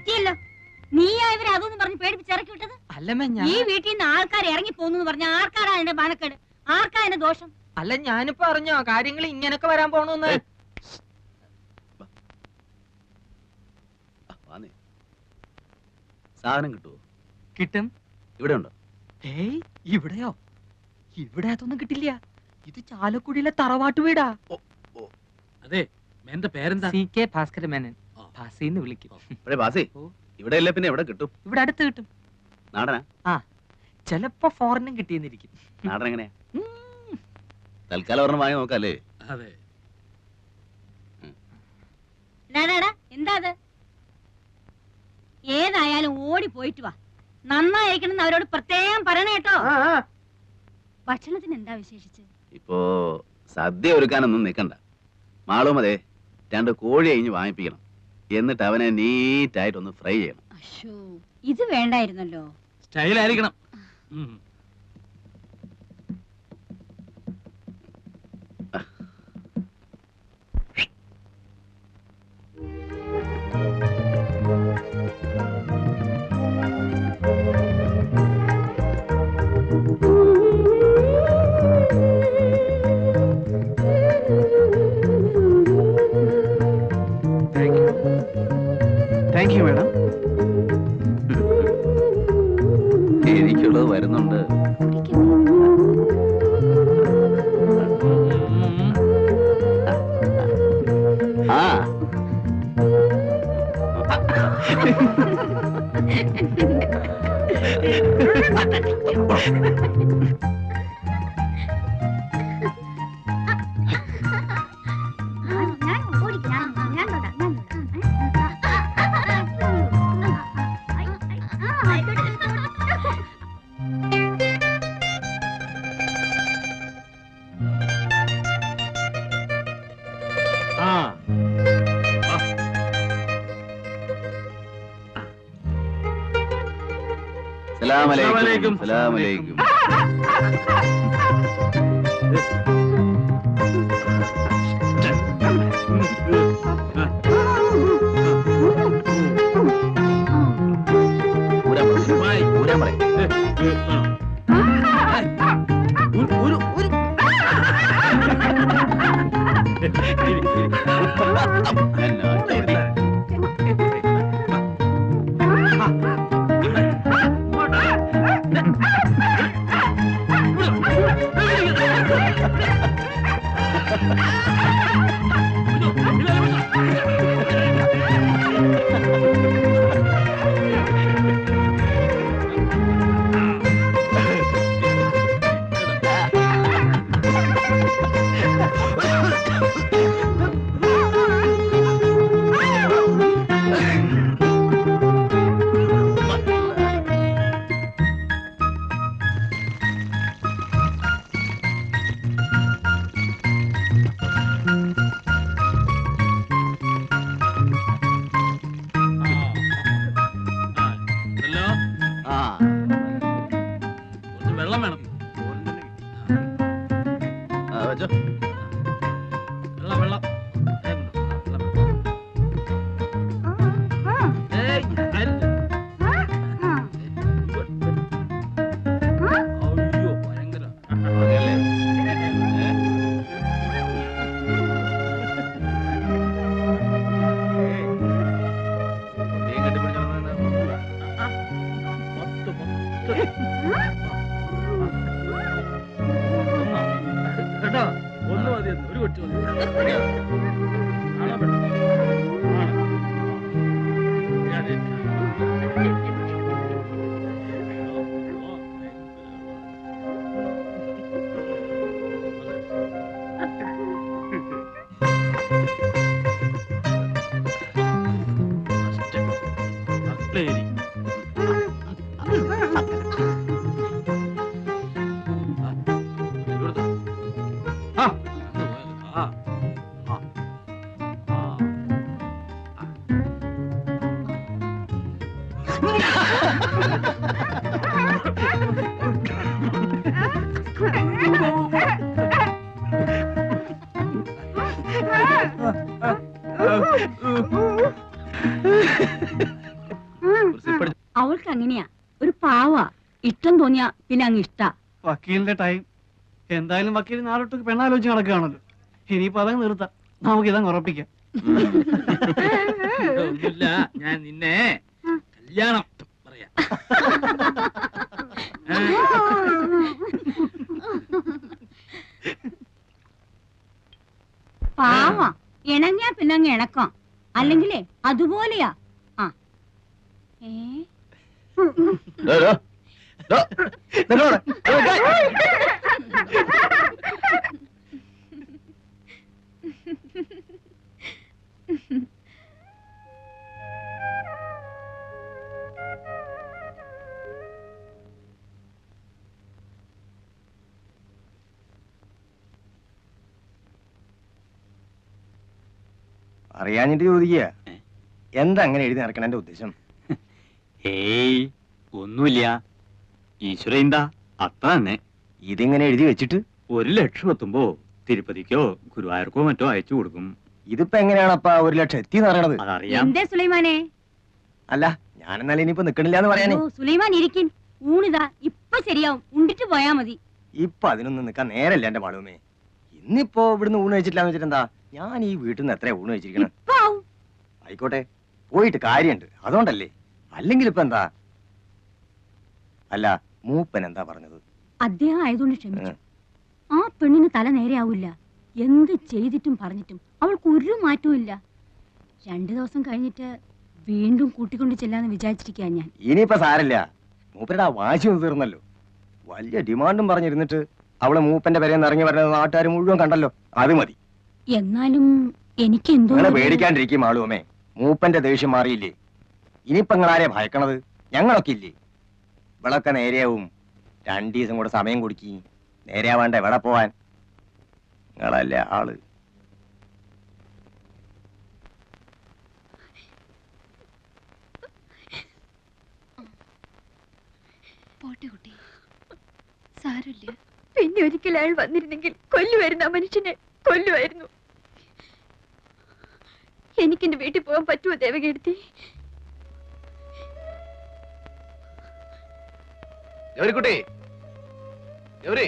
പറ്റിയല്ലോ. നീയാ ഇവരെ അതൊന്നും പറഞ്ഞ് പേടിപ്പിച്ചിറക്കി വിട്ടത്? അല്ലമ്മ, ഈ വീട്ടിൽ നിന്ന് ആൾക്കാർ ഇറങ്ങി പോന്നു പറഞ്ഞ ആർക്കാരാ അതിന്റെ മാനക്കേട്? ആർക്കാ അതിന്റെ ദോഷം? അല്ല, ഞാനിപ്പോ അറിഞ്ഞോ കാര്യങ്ങൾ ഇങ്ങനൊക്കെ വരാൻ പോണെന്ന്. സാധനം കിട്ടുമോ? കിട്ടും. ഇവിടെ ഉണ്ടോ? ഏയ്, ഇവിടെയോ? ഇവിടെ അതൊന്നും കിട്ടില്ല. ഇത് ചാലക്കുടിയിലെ തറവാട്ട് വീടാ. അതെ, എന്റെ പേരെന്താ? CK ഭാസ്കര മേനൻ. ഭാസിന്ന് വിളിക്കും. ഇവിടെ അല്ലേ പിന്നെ എവിടെ കിട്ടും? ഇവിടെ അടുത്ത് കിട്ടും. നാടനാ? ആ, ചിലപ്പോ ഫോറിനും കിട്ടിയെന്നിരിക്കും. നാടൻ എങ്ങനെയാ? തൽക്കാലം ഒരെണ്ണം വാങ്ങി നോക്കല്ലേ? അതെ. എന്താ അത്? ഏതായാലും ഓടി പോയിട്ട് വാ. നന്നായിരിക്കണം അവരോട് പ്രത്യേകം പറയണ കേട്ടോ. ഭക്ഷണത്തിന് എന്താ വിശേഷിച്ച്? ഇപ്പോ സദ്യ ഒരുക്കാനൊന്നും നിൽക്കണ്ട. മാളും അതെ 2 കോഴി അഴിഞ്ഞ് വാങ്ങിപ്പിക്കണം. എന്നിട്ട് അവനെ നീറ്റായിട്ടൊന്ന് ഫ്രൈ ചെയ്യണം. അശ്ശോ, ഇത് വേണ്ടായിരുന്നല്ലോ. സ്റ്റൈലായിരിക്കണം. Thank you madam. എനിക്കുള്ളത് വരുന്നുണ്ട്. ആ സലാമലൈക്കും. സലാമലൈക്കും. വെള്ളം വേണം. വെള്ളം വെള്ളം. അയ്യോ, ഭയങ്കര. കേട്ടോ, ഒന്ന് മതി, ഒരു കൊച്ചു മതി. തോന്നിയാ പിന്നെ അങ്ങ് ഇഷ്ടാ. വക്കീലിന്റെ ടൈം. എന്തായാലും വക്കീൽ നാളൊട്ട് പെണ്ണാലോചിച്ച് നടക്കുകയാണല്ലോ. ഇനിയിപ്പോ അതങ്ങ് നിർത്താം, നമുക്ക് ഇതങ്ങ് ഉറപ്പിക്കാം. ഒന്നുമില്ല, ഞാൻ നിന്നെ കല്യാണം പറയാം. പാവാ, ഇണങ്ങിയാ പിന്നെ അങ്ങ് ഇണക്കാം, അല്ലെങ്കിലേ അതുപോലെയാ. ആ ഏ ഡോ, ഡോ, ഡോ, നിന്നോട്. അറിയാഞ്ഞിട്ട് ചോദിക്കുക, എന്താ അങ്ങനെ എഴുതി നടക്കണ എന്റെ ഉദ്ദേശം? ഏയ് ഒന്നുമില്ല, ഈശ്വര എന്താ അത്ര തന്നെ. ഇതിങ്ങനെ എഴുതി വെച്ചിട്ട് 1,00,000 എത്തുമ്പോ തിരുപ്പതിക്കോ ഗുരുവായൂർക്കോ മറ്റോ അയച്ചു കൊടുക്കും. ഇതിപ്പോ എങ്ങനെയാണപ്പാ 1,00,000 എത്തിന്ന് പറയണത്? അതറിയാം. എന്തേ സുലൈമാനെ? അല്ല, ഞാനെന്നാലും ഇനിയിപ്പോ നിക്കണില്ല എന്ന് പറയാനേ. ഓ, സുലൈമാൻ ഇരിക്കിൻ, ഊണിതാ ഇപ്പൊ ശരിയാവും, ഉണ്ടിട്ട് പോയാ മതി. ഇപ്പൊ അതിനൊന്നും നിക്കാൻ നേരല്ല എന്റെ മാളുമേ. ഇന്നിപ്പോ ഇവിടുന്ന് ഊണ് കഴിച്ചിട്ടില്ലാന്ന് വെച്ചിട്ട് എന്താ, ഞാൻ ഈ വീട്ടിൽ നിന്ന് എത്രയാ ഊണ് കഴിച്ചിരിക്കണം? ഇപ്പൊ ആവും. ആയിക്കോട്ടെ, പോയിട്ട് കാര്യമുണ്ട്, അതുകൊണ്ടല്ലേ. അല്ലെങ്കിൽ ഇപ്പൊ എന്താ? അല്ല, മൂപ്പൻ എന്താ പറഞ്ഞത്? അദ്ദേഹം ആയതുകൊണ്ട് ക്ഷമിച്ചു. ആ പെണ്ണിന് തല നേരെയാവില്ല, എന്ത് ചെയ്തിട്ടും പറഞ്ഞിട്ടും അവൾക്ക് ഒരു മാറ്റവും ഇല്ല. 2 ദിവസം കഴിഞ്ഞിട്ട് വീണ്ടും കൂട്ടിക്കൊണ്ട് ചെല്ലാന്ന് വിചാരിച്ചിരിക്കാ ഞാൻ. ഇനിയിപ്പോ സാരല്ല, മൂപ്പരുടെ ആ വാശി ഒന്ന് തീർന്നല്ലോ. വലിയ ഡിമാൻഡും പറഞ്ഞിരുന്നിട്ട് അവള് മൂപ്പന്റെ പേരെന്ന് ഇറങ്ങി വരുന്നത് നാട്ടുകാർ മുഴുവൻ കണ്ടല്ലോ, അത് മതി. എന്നാലും എനിക്ക് എന്തോ നിങ്ങളെ പേടിക്കാണ്ടിരിക്കും ആളുമേ, മൂപ്പന്റെ ദേഷ്യം മാറിയില്ലേ? ഇനിയിപ്പോ നിങ്ങളാരെ ഭയക്കണത്? ഞങ്ങളൊക്കെ ഇല്ലേ? ഇവളൊക്കെ നേരെയാവും. 2 ദിവസം കൂടെ സമയം കൊടുക്കി, നേരെയാവാണ്ട എവിടെ പോവാൻ? നിങ്ങളല്ലേ ആള്. പോട്ടെ കുട്ടി, സാരമില്ല. പിന്നെ ഒരിക്കൽ അയാൾ വന്നിരുന്നെങ്കിൽ കൊല്ലുമായിരുന്നു, ആ മനുഷ്യനെ കൊല്ലുമായിരുന്നു. എനിക്കെന്റെ വീട്ടിൽ പോകാൻ പറ്റുമോ ദേവകീർത്തി? ഗൗരിക്കുട്ടി, ഗൗരി,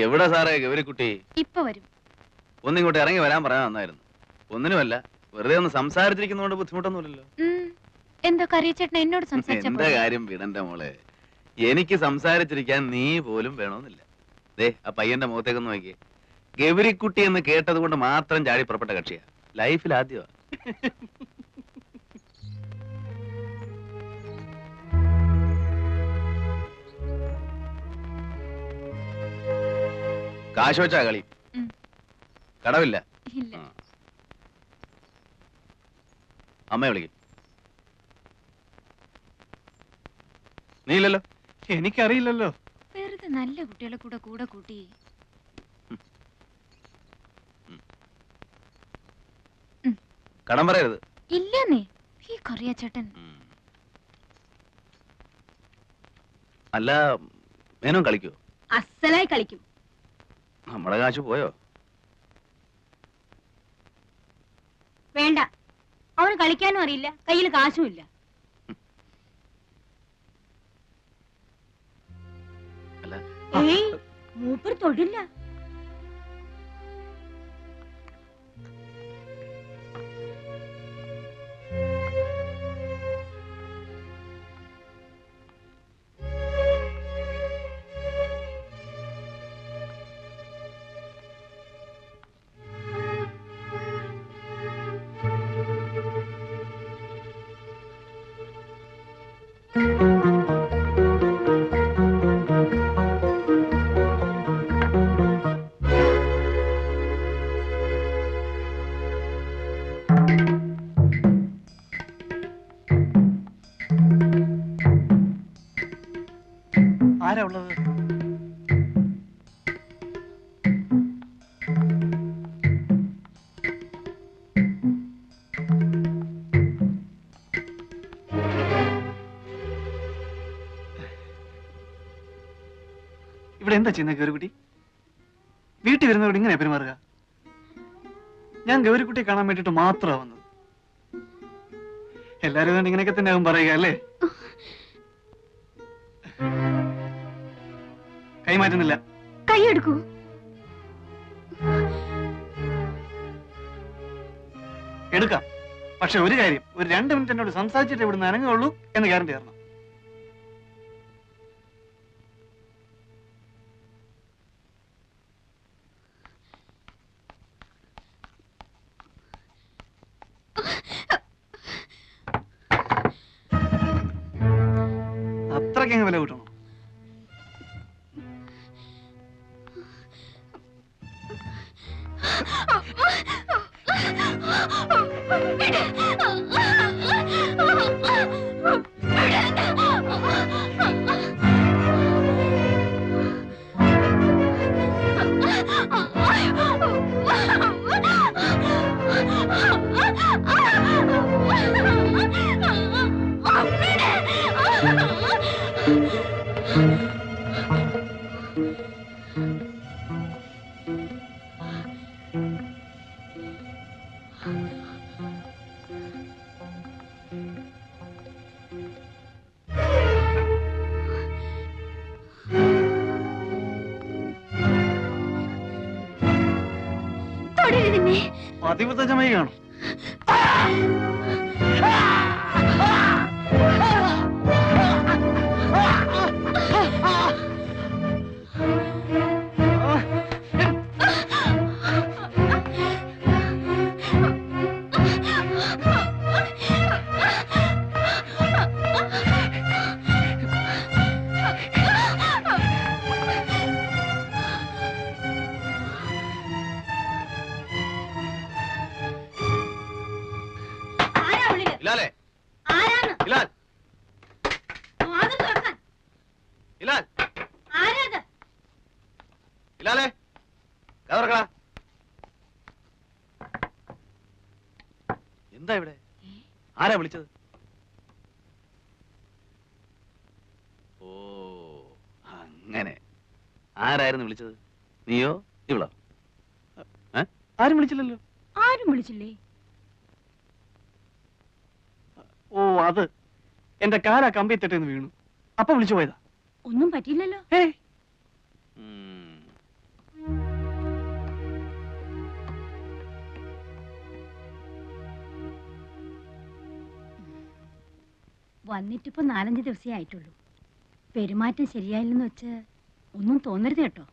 എവിടെ സാറേ ഗൗരിക്കുട്ടി? ഇപ്പൊ വരും. ഒന്നിങ്ങോട്ട് ഇറങ്ങി വരാൻ പറയാൻ നന്നായിരുന്നു. ഒന്നിനുമല്ല, വെറുതെ ഒന്ന് സംസാരിച്ചിരിക്കുന്നതുകൊണ്ട് ബുദ്ധിമുട്ടൊന്നുമില്ലല്ലോ. എന്താ കറിയച്ചേട്ടൻ എന്നോട് സംസാരിച്ച എന്റെ കാര്യം വിടണ്ട മോളെ, എനിക്ക് സംസാരിച്ചിരിക്കാൻ നീ പോലും വേണമെന്നില്ല. ദേ ആ പയ്യന്റെ മുഖത്തേക്കൊന്ന് നോക്കിയേ. ഗൗരിക്കുട്ടി എന്ന് കേട്ടത് കൊണ്ട് മാത്രം ചാടി പുറപ്പെട്ട കക്ഷിയാ. ലൈഫിൽ ആദ്യമാ. കാശ് വെച്ചാ കളി, കടവില്ല. ഇല്ല. അമ്മയെ വിളിക്കും. നീ ഇല്ലല്ലോ. എനിക്കറിയില്ലല്ലോ. വെറുതെ നല്ല കുട്ടികളെ കൂടെ കൂടെ കൂട്ടി. കടം പറയരുത്. ഇല്ലെന്നേ, ഈ കറിയച്ചേട്ടൻ. അല്ല, മേനോൻ കളിക്കോ? അസലായി കളിക്കും. നമ്മുടെ കാശ് പോയോ? വേണ്ട, അവന് കളിക്കാനും അറിയില്ല, കയ്യിൽ കാശും ഇല്ല. അല്ല, ഏയ്, മൂപ്പർ തൊടില്ല. ഇവിടെ എന്താ ചെയ്യുന്നത് ഗൗരിക്കുട്ടി? വീട്ടിൽ വരുന്നവരോട് ഇങ്ങനെ പെരുമാറുക? ഞാൻ ഗൗരിക്കുട്ടിയെ കാണാൻ വേണ്ടിട്ട് മാത്രമാണ് വന്നത്. എല്ലാരും അതുകൊണ്ട് ഇങ്ങനെയൊക്കെ തന്നെ ആവും പറയുക അല്ലേ? കൈമാറ്റുന്നില്ല. കൈയെടുക്കൂ. എടുക്കാം. പക്ഷെ ഒരു കാര്യം, ഒരു 2 മിനിറ്റ് എന്നോട് സംസാരിച്ചിട്ട് ഇവിടുന്ന് അനങ്ങുള്ളൂ എന്ന് ഗ്യാരണ്ടി തരണം. അത്രയ്ക്കങ്ങ് വില കൂട്ടണം. പതിവ്രതമായി കാണും. ബിലാലേ, ബിലാൽ, ബിലാൽ, ബിലാലേ, കതക് തുറക്കടാ. എന്താ ഇവിടെ? ആരാ വിളിച്ചത്? ഓ, അങ്ങനെ. ആരായിരുന്നു വിളിച്ചത്? നീയോ ഇവളോ? ആരും വിളിച്ചില്ലല്ലോ. ആരും വിളിച്ചില്ലേ? ഓ, അത് എന്റെ കാലാ കമ്പി തെറ്റെന്ന് വീണു. അപ്പൊ വിളിച്ചു പോയതാ. ഒന്നും പറ്റിയില്ലല്ലോ. ഏയ്, വന്നിട്ടിപ്പോ 4-5 ദിവസമേ ആയിട്ടുള്ളൂ. പെരുമാറ്റം ശരിയായില്ലെന്ന് വെച്ച് ഒന്നും തോന്നരുത് കേട്ടോ.